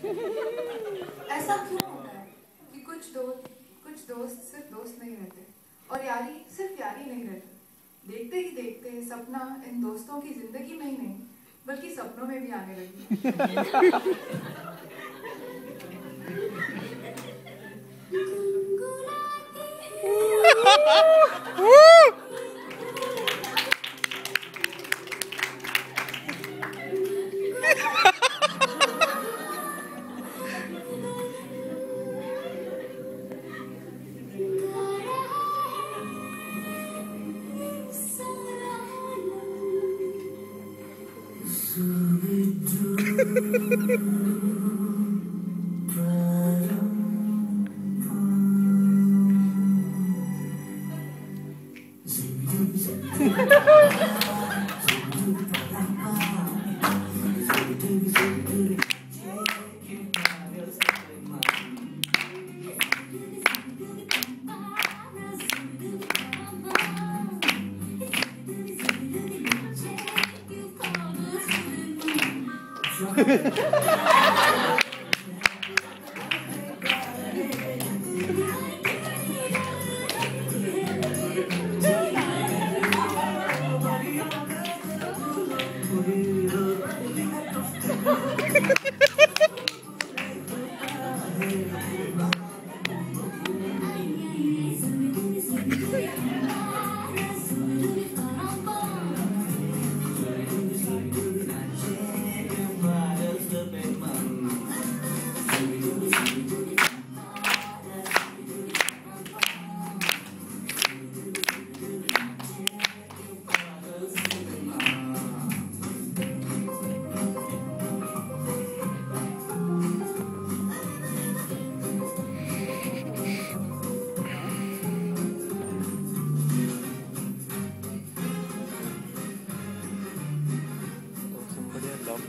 ऐसा क्यों होता है कि कुछ दोस्त सिर्फ दोस्त नहीं रहते और यारी सिर्फ यारी नहीं रहती? देखते ही देखते सपना इन दोस्तों की जिंदगी में ही नहीं बल्कि सपनों में भी आने लगी।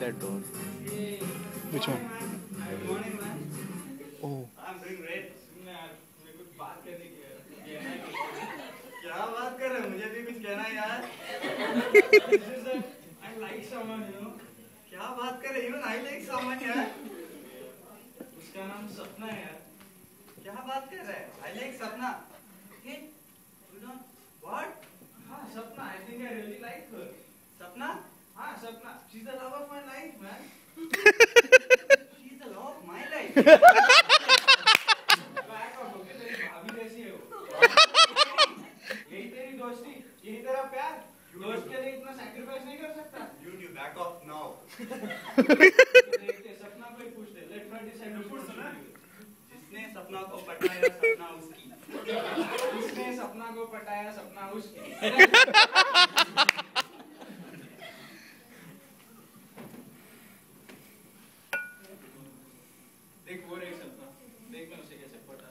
That door. Which one? Oh. I'm doing great. मेरे को बात करने की है। क्या बात कर रहे हो? मुझे भी कुछ कहना है यार। I like someone, you know. क्या बात कर रहे हो? I like someone यार। उसका नाम सपना है यार। क्या बात कर रहा है? I like सपना। Hey, you know what? हाँ सपना. I think I really like her. सपना? हाँ सपना. She's the love of my life, man. She's the love of my life. Back off, okay? तेरी भाभी कैसी है वो? यही तेरी दोस्ती, यही तेरा प्यार. दोस्त के लिए इतना sacrifice नहीं कर सकता. You back off now. देखते सपना को ही पूछ दे. Let her decide who to सुना. जिसने सपना को पटाया सपना उसकी. जिसने सपना को पटाया सपना उसकी. देख वो रही सपना, देख मैं उसे कैसे पटा।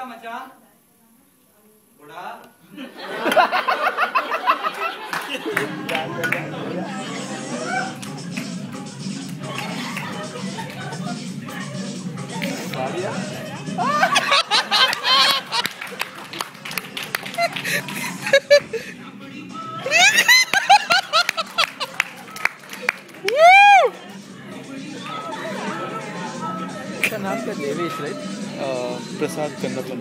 मचा बड़ा इसका नाम क्या? देवेश, राइट? प्रसाद कन्नपन।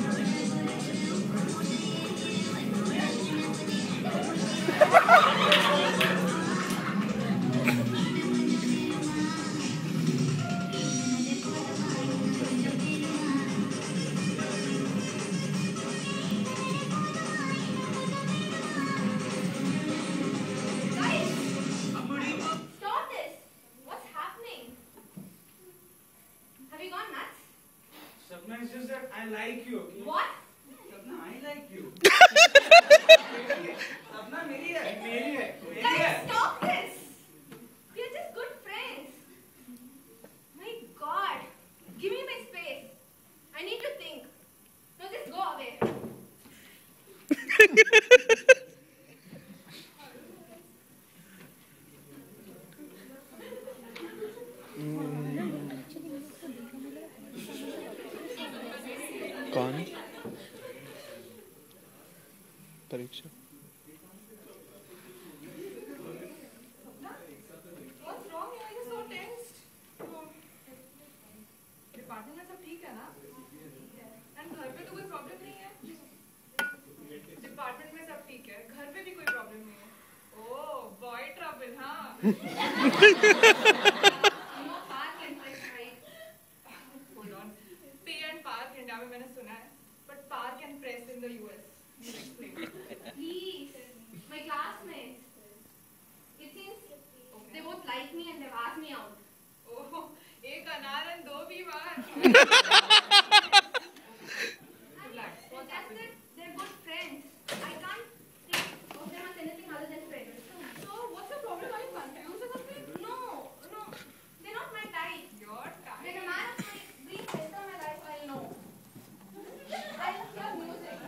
कौन? परीक्षा. What's wrong? You're so tensed. Department में सब ठीक है ना? एंड घर पे तो कोई प्रॉब्लम नहीं है? डिपार्टमेंट में सब ठीक है, घर पे भी कोई प्रॉब्लम नहीं है। ओह, बॉय ट्रबल, हाँ? No park and press, right? Hold on. Pay and park India में मैंने सुना है, but park and press in the US. You explain. Please, my classmates. It seems they both like me and they've asked me out. ओह, एक अनार and दो बीमार। Relax. Well, that's it. They're good friends. I can't think of them as anything other than friends. So, what's the problem? Are you confused or something? No, they're not my type. Your When a time. man of my dreams enter my life, I'll know. I hear music.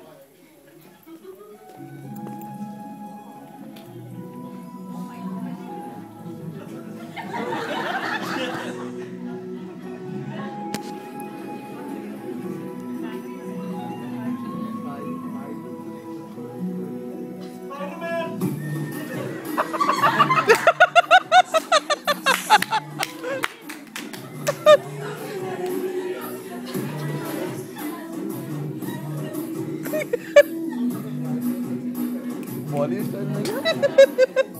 Bollywood style में.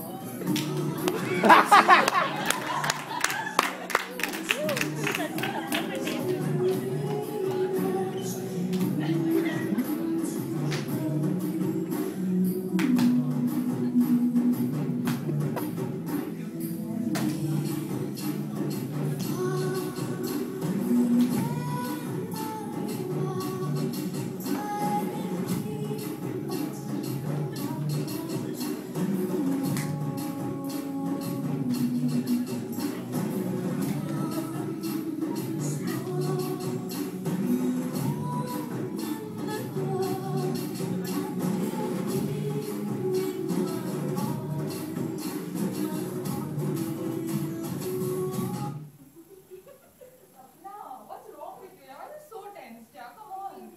No, what's wrong with you? Why are you so tense? Yeah, come on.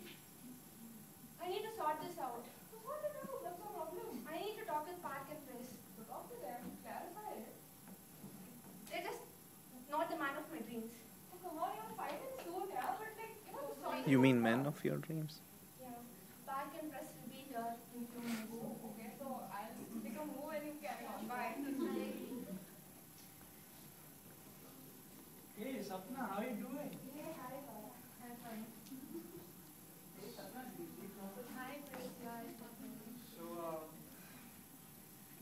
I need to sort this out. What did you do? What's the problem? I need to talk with Park and Press. So talk to them. Clarify it. They're just not the man of my dreams. Oh, come on, you're fine in suit, yeah, but like, sorry. You mean men of your dreams? Yeah. Park and Press will be here in 2 minutes. Oh, okay, so I'll take a move and you carry on. Bye. Hey, Sapna, how are you doing? Hey, hi, Gaurav. I'm fine. Hey, Sapna, Hi, Press. Yeah, it's fine. so,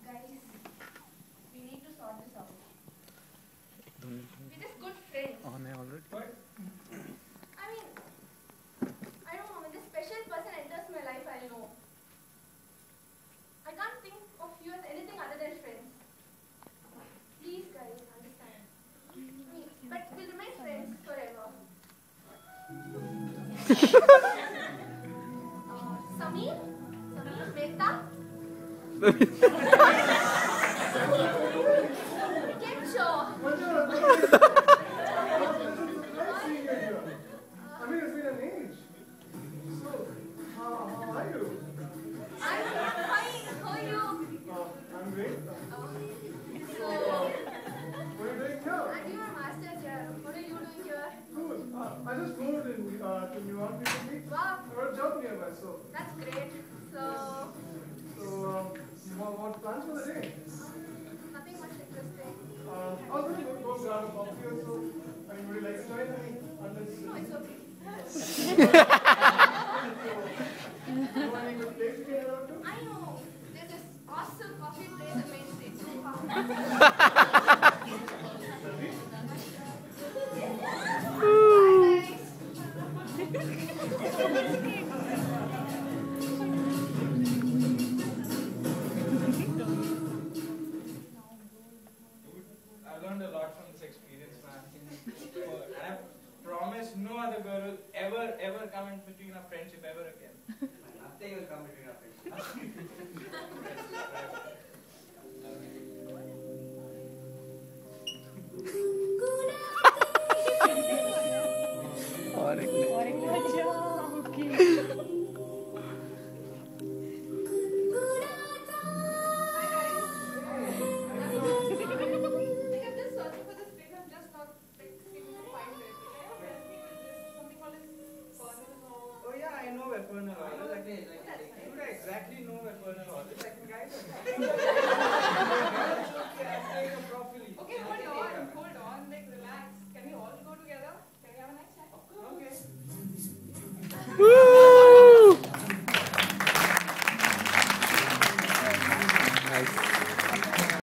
Guys, we need to sort this out. Don't. We're just good friends. On है already. but I mean, I don't know, when this special person enters my life, I'll know. I can't think of you as anything other than friends. Please, guys, understand. But we'll remain friends forever. Sameer? Sameer Mehta? Kencho? I mean, it's been an age. So, how are you? I'm fine. How are you? I'm great. So, What are you doing here? I'm doing my master's here. What are you doing here? Cool. I just moved in to New York recently. Wow, I got a job nearby, so that's great. So, what plans for the day? nothing much interesting. I was going to go grab a coffee or so. I mean, would you like to join me? Unless No, it's okay. you know any good place to get around to? I know. There's this awesome coffee place at Main Street. I learned a lot from this experience, man. And I promise no other girl will ever come in between our friendship ever again. Nothing will come between our friends. और एक नहीं। Like I'm just searching for this thing. I'm just not like able to find it. Can you help me with this? Something called as Fernal or Oh yeah, I know Vernal Oil. Like, you don't exactly know Vernal Oil. I can guide you.